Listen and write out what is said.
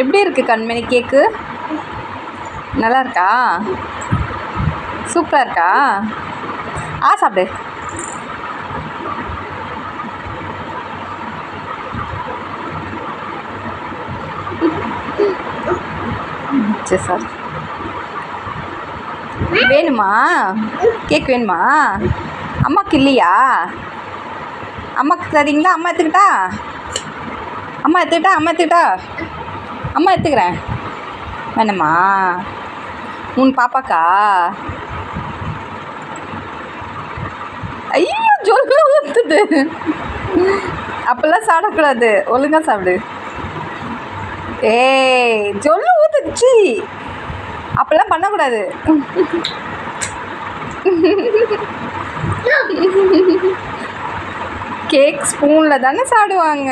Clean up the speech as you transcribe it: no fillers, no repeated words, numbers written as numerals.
எப்படி இருக்குது கண்மணி கேக்கு? நல்லா இருக்கா? சூப்பராக இருக்கா? சாப்பிடு. சரி சார். வேணுமா? கேக் வேணுமா? அம்மாவுக்கு இல்லையா? அம்மாவுக்கு தரீங்களா? அம்மா எடுத்துக்கிட்டா? அம்மா எடுத்துக்கிறேன். வேணுமா? உன் பாப்பாக்கா? ஐயோ ஜொல்லு ஊற்றுது. அப்போல்லாம் சாப்பிடக்கூடாது, ஒழுங்காக சாப்பிடு. ஜொல்லு ஊற்றுச்சு, அப்போல்லாம் பண்ணக்கூடாது. கேக் ஸ்பூனில் தானே சாப்பிடுவாங்க.